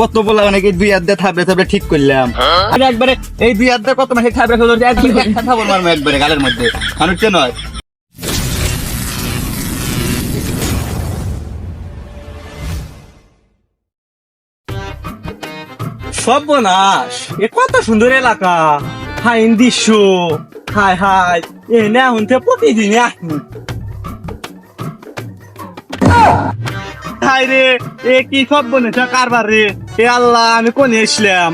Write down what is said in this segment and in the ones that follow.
কত বলা নাকি দুই হাত দিয়ে থাবড়ে থাবড়ে ঠিক করলাম আমি একবারে এই দুই হাত দিয়ে কত মাসে থাবড়ে ফেলো একবার থাবড় মারবো একবারে গালের মধ্যে মানুষ নয়। সর্বনাশ, এ কত সুন্দর এলাকা, হাই দৃশ্য, হাই হাই এ না হুনতে প্রতিদিন আসি। হাই রে, এ কি সর্বনাশ কারবার রে, এ আল্লাহ আমি কোনে এসলাম।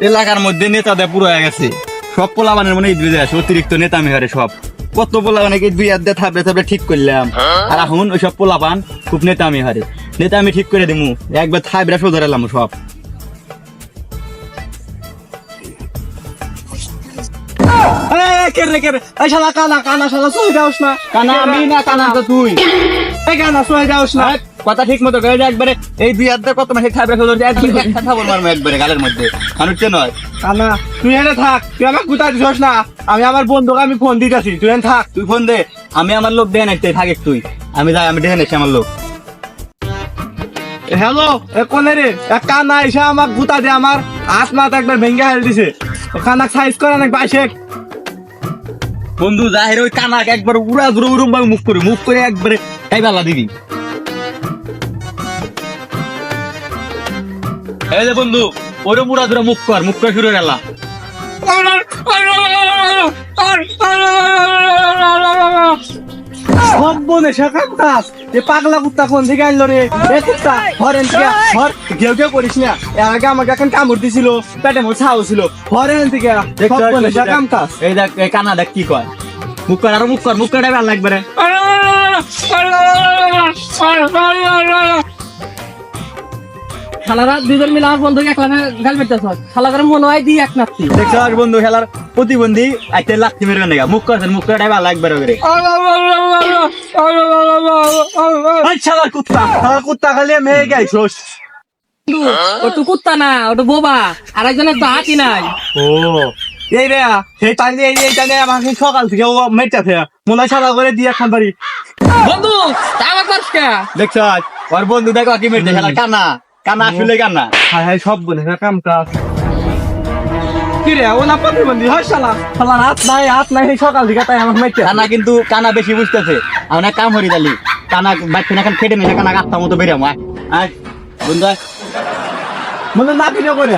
এলাকার মধ্যে নেতাদের পুরো হয়ে গেছে, সব পোলাবানের মনে ঈদ বেজে আসে, অতিরিক্ত নেতা মেহারে সব কত পোলা নাকি দুই হাত দিয়ে থাবড়ে থাবড়ে ঠিক করলাম। আর এখন ওই সব পোলাপান খুব নেতা মেহারে, নেতা আমি ঠিক করে দিমু একবার থাবড়ে সোজা এলাম সব। কেরে কেরে এই শালা কানা কানা শালা সই যাওস না। কানা আমি না, কানা তো তুই। এই কানা সই যাওস না। কথা ঠিক মতো করে একবারে এই দুই হাত দিয়ে কত মাসে থাবড়ে সোজা একবার থাবড় মারবো একবারে গালের মধ্যে মানুষ নয়। কানা তুই এনে থাক, তুই আমাকে গুতা দিছস না, আমি আমার বন্ধুকে আমি ফোন দিতেছি, তুই এনে থাক। তুই ফোন দে, আমি আমার লোক দেন একটা থাকিস তুই, আমি যাই, আমি দেখে নেছি আমার লোক। হ্যালো, এ কোনে রে? এক কানা এসে আমার গুতা দিয়ে আমার হাত মাথা একবার ভেঙে হেল দিছে। কানা সাইজ করে অনেক বাইশে। বন্ধু জাহের ওই কানাকে একবার উড়া ধরে উরুম ভাবে মুভ করে একবারে এই বেলা দিবি। এই যে বন্ধু ওরে উড়া ধরে মুখ করে শুরু গেলা। সব বনে শেখাস এ পাগলা কুত্তা কোন থেকে আনলো রে? এ কুত্তা হরেন থেকে হর ঘেউ ঘেউ করিস না, এর আগে আমাকে এখন কামড় দিছিল, পেটে মোর ছাও ছিল, হরেন থেকে সব বনে শেখাম কাজ। এই দেখ এই কানা দেখ কি কয়, মুখ কর আরো মুখ করে ভালো লাগবে রে। শালারা দুজন মিলে আমার বন্ধুকে একলা গাল পেতেছ, শালা করে মনে হয় দিই এক নাচ্ছি। দেখছো আর বন্ধু খেলার প্রতিবন্ধী একটা লাঠি মেরে নেগা মুখ করে ভালো লাগবে রে। শালার কুত্তা খালি মেয়ে গাইছস। ও তো কুত্তা না, ওটা বোবা, আর একজনের তো হাতি নাই। ও এই রে, সেই টাইলে এই টাইলে আমাকে সকাল থেকে ও মেটাছে, মনে হয় শালা করে দিয়ে খান পারি। বন্ধু আমার পাশে দেখছো আর বন্ধু দেখো কি মেরে খেলা কানা আসলে কানা। হাই হাই সব বনে কাম কাজ। কি রে ও না প্রতিবন্ধী হয় শালা, শালার হাত নাই সেই সকাল থেকে তাই আমাকে মেটে। কানা কিন্তু কানা বেশি বুঝতেছে, আমি না কাম হরি দালি কানা বাচ্চা না খেটে নিলে কানা গাছটা মতো বেরাম। আয় বন্ধু আয়। মনে না কিনে করে